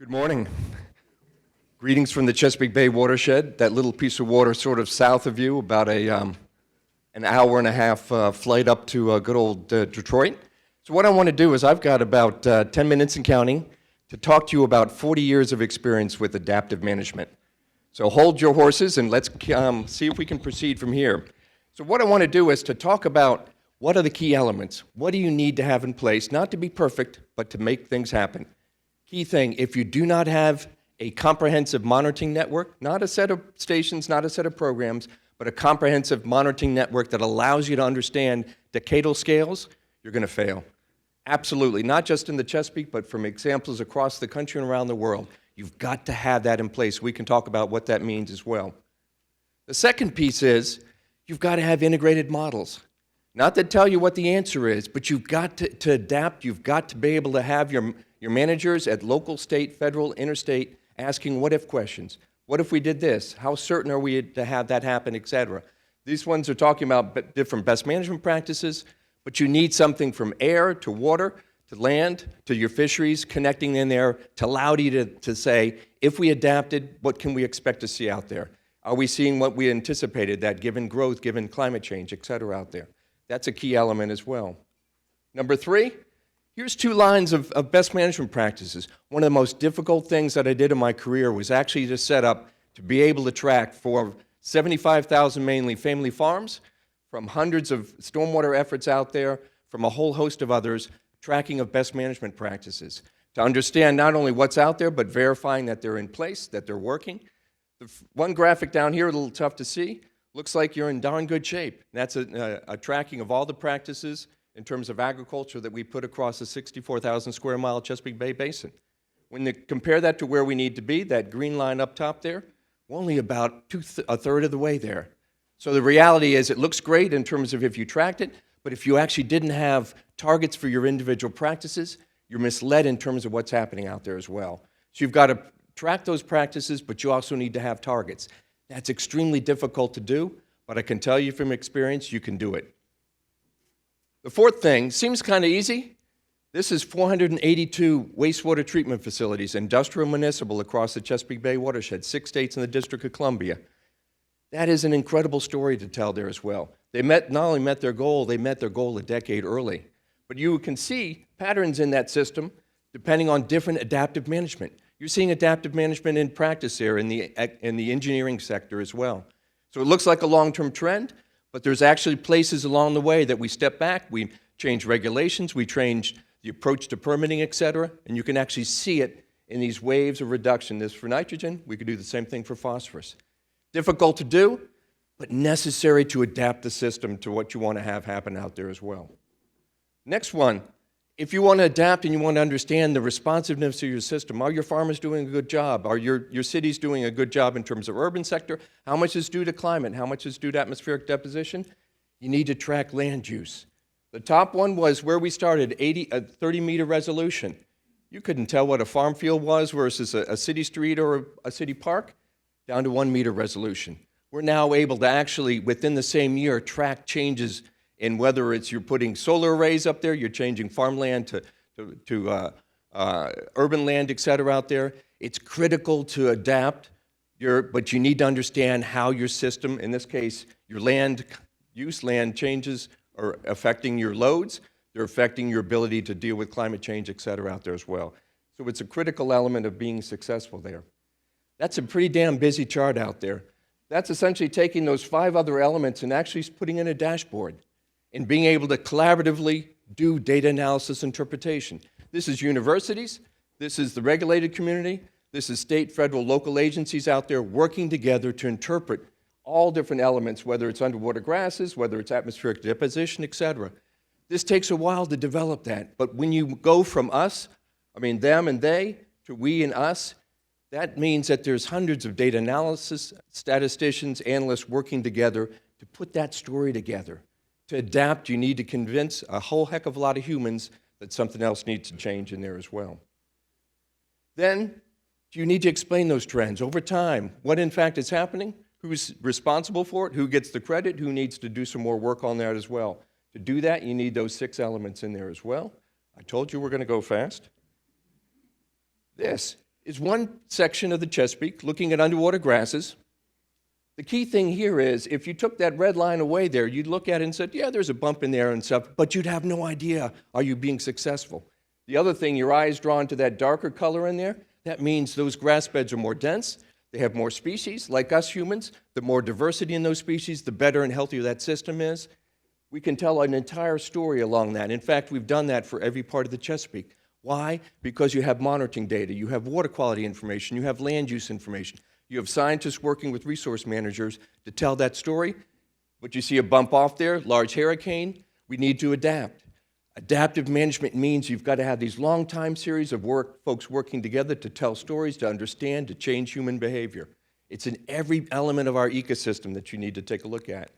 Good morning. Greetings from the Chesapeake Bay Watershed, that little piece of water sort of south of you, about an hour and a half flight up to good old Detroit. So what I want to do is I've got about 10 minutes and counting to talk to you about 40 years of experience with adaptive management. So hold your horses and let's see if we can proceed from here. So what I want to do is to talk about what are the key elements. What do you need to have in place, not to be perfect, but to make things happen. Key thing, if you do not have a comprehensive monitoring network, not a set of stations, not a set of programs, but a comprehensive monitoring network that allows you to understand decadal scales, you're going to fail. Absolutely, not just in the Chesapeake, but from examples across the country and around the world. You've got to have that in place. We can talk about what that means as well. The second piece is you've got to have integrated models. Not that tell you what the answer is, but you've got to adapt. You've got to be able to have your managers at local, state, federal, interstate asking what-if questions. What if we did this? How certain are we to have that happen, et cetera? These ones are talking about different best management practices, but you need something from air to water to land to your fisheries, connecting in there to allow you to say, if we adapted, what can we expect to see out there? Are we seeing what we anticipated, that given growth, given climate change, et cetera, out there? That's a key element as well. Number three, here's two lines of best management practices. One of the most difficult things that I did in my career was actually to set up to be able to track for 75,000 mainly family farms, from hundreds of stormwater efforts out there, from a whole host of others, tracking of best management practices. To understand not only what's out there, but verifying that they're in place, that they're working. The one graphic down here, a little tough to see, looks like you're in darn good shape. That's a tracking of all the practices in terms of agriculture that we put across the 64,000 square mile Chesapeake Bay Basin. When you compare that to where we need to be, that green line up top there, we're only about a third of the way there. So the reality is it looks great in terms of if you tracked it, but if you actually didn't have targets for your individual practices, you're misled in terms of what's happening out there as well. So you've got to track those practices, but you also need to have targets. That's extremely difficult to do, but I can tell you from experience, you can do it. The fourth thing seems kind of easy. This is 482 wastewater treatment facilities, industrial and municipal, across the Chesapeake Bay Watershed, 6 states in the District of Columbia. That is an incredible story to tell there as well. They not only met their goal, they met their goal a decade early. But you can see patterns in that system depending on different adaptive management. You're seeing adaptive management in practice there in the engineering sector as well. So it looks like a long-term trend, but there's actually places along the way that we step back, we change regulations, we change the approach to permitting, et cetera, and you can actually see it in these waves of reduction. This for nitrogen, we could do the same thing for phosphorus. Difficult to do, but necessary to adapt the system to what you want to have happen out there as well. Next one. If you want to adapt and you want to understand the responsiveness of your system, are your farmers doing a good job? Are your cities doing a good job in terms of urban sector? How much is due to climate? How much is due to atmospheric deposition? You need to track land use. The top one was where we started, 30-meter resolution. You couldn't tell what a farm field was versus a city street or a city park, down to 1-meter resolution. We're now able to actually, within the same year, track changes in whether it's you're putting solar arrays up there, you're changing farmland to urban land, et cetera, out there. It's critical to adapt, but you need to understand how your system, in this case, your land use, land changes are affecting your loads, they're affecting your ability to deal with climate change, et cetera, out there as well. So it's a critical element of being successful there. That's a pretty damn busy chart out there. That's essentially taking those 5 other elements and actually putting in a dashboard and being able to collaboratively do data analysis interpretation. This is universities, this is the regulated community, this is state, federal, local agencies out there working together to interpret all different elements, whether it's underwater grasses, whether it's atmospheric deposition, et cetera. This takes a while to develop that, but when you go from us, them and they, to we and us, that means that there's hundreds of data analysis, statisticians, analysts working together to put that story together. To adapt, you need to convince a whole heck of a lot of humans that something else needs to change in there as well. Then, you need to explain those trends over time. What in fact is happening? Who's responsible for it? Who gets the credit? Who needs to do some more work on that as well? To do that, you need those 6 elements in there as well. I told you we're going to go fast. This is one section of the Chesapeake looking at underwater grasses. The key thing here is if you took that red line away there, you'd look at it and said, yeah, there's a bump in there and stuff, but you'd have no idea, are you being successful? The other thing, your eye is drawn to that darker color in there. That means those grass beds are more dense. They have more species. Like us humans, the more diversity in those species, the better and healthier that system is. We can tell an entire story along that. In fact, we've done that for every part of the Chesapeake. Why? Because you have monitoring data, you have water quality information, you have land use information, you have scientists working with resource managers to tell that story. But you see a bump off there, large hurricane, we need to adapt. Adaptive management means you've got to have these long time series of folks working together to tell stories, to understand, to change human behavior. It's in every element of our ecosystem that you need to take a look at.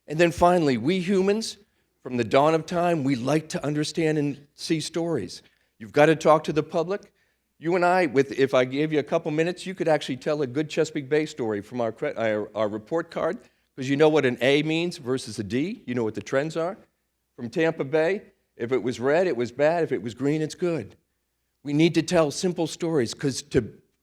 And then finally, we humans, from the dawn of time, we like to understand and see stories. You've got to talk to the public. You and I, if I gave you a couple minutes, you could actually tell a good Chesapeake Bay story from our report card, because you know what an A means versus a D. You know what the trends are. From Tampa Bay, if it was red, it was bad. If it was green, it's good. We need to tell simple stories because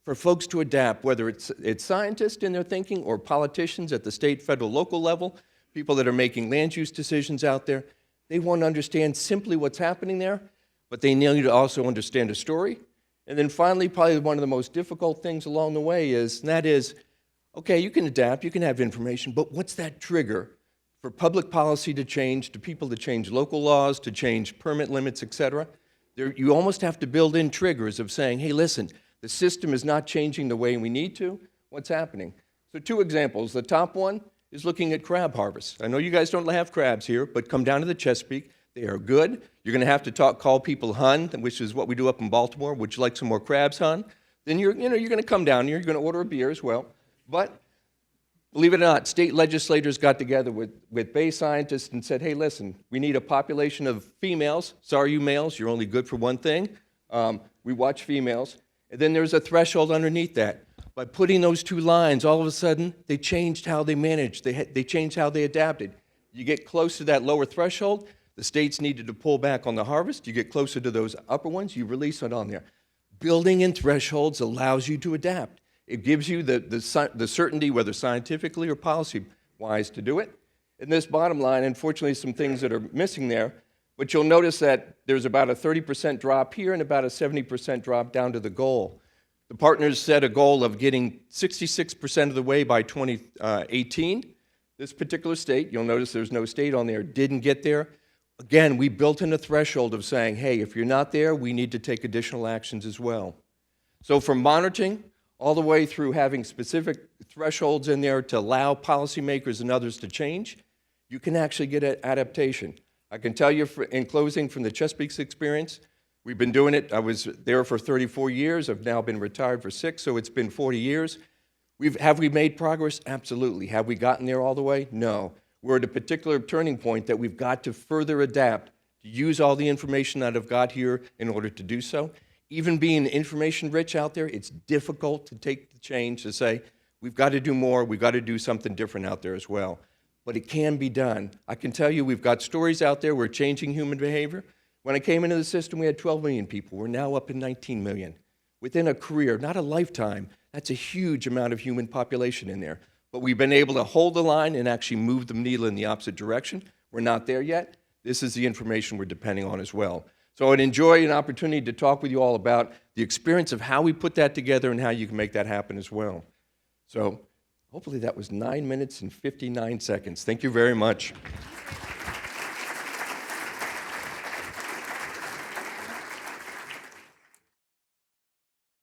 for folks to adapt, whether it's scientists in their thinking or politicians at the state, federal, local level, people that are making land use decisions out there, they want to understand simply what's happening there, but they need to also understand a story. And then finally, probably one of the most difficult things along the way is, and that is, okay, you can adapt, you can have information, but what's that trigger for public policy to change, to people to change local laws, to change permit limits, et cetera? You almost have to build in triggers of saying, hey, listen, the system is not changing the way we need to. What's happening? So 2 examples. The top one is looking at crab harvest. I know you guys don't have crabs here, but come down to the Chesapeake. They are good. You're going to have to call people hun, which is what we do up in Baltimore. Would you like some more crabs, hun? Then you're going to come down here. You're going to order a beer as well. But believe it or not, state legislators got together with Bay scientists and said, hey, listen, we need a population of females. Sorry, you males, you're only good for one thing. We watch females. And then there's a threshold underneath that. By putting those 2 lines, all of a sudden, they changed how they managed. They changed how they adapted. You get close to that lower threshold, the states needed to pull back on the harvest. You get closer to those upper ones, you release it on there. Building in thresholds allows you to adapt. It gives you the certainty, whether scientifically or policy-wise, to do it. And this bottom line, unfortunately, some things that are missing there, but you'll notice that there's about a 30% drop here and about a 70% drop down to the goal. The partners set a goal of getting 66% of the way by 2018. This particular state, you'll notice there's no state on there, didn't get there. Again, we built in a threshold of saying, hey, if you're not there, we need to take additional actions as well. So from monitoring all the way through having specific thresholds in there to allow policymakers and others to change, you can actually get an adaptation. I can tell you in closing from the Chesapeake's experience, we've been doing it. I was there for 34 years. I've now been retired for 6, so it's been 40 years. Have we made progress? Absolutely. Have we gotten there all the way? No. We're at a particular turning point that we've got to further adapt, to use all the information that I've got here in order to do so. Even being information rich out there, it's difficult to take the change to say, we've got to do more, we've got to do something different out there as well. But it can be done. I can tell you we've got stories out there, we're changing human behavior. When I came into the system, we had 12 million people. We're now up in 19 million. Within a career, not a lifetime, that's a huge amount of human population in there. But we've been able to hold the line and actually move the needle in the opposite direction. We're not there yet. This is the information we're depending on as well. So I'd enjoy an opportunity to talk with you all about the experience of how we put that together and how you can make that happen as well. So hopefully that was 9 minutes and 59 seconds. Thank you very much.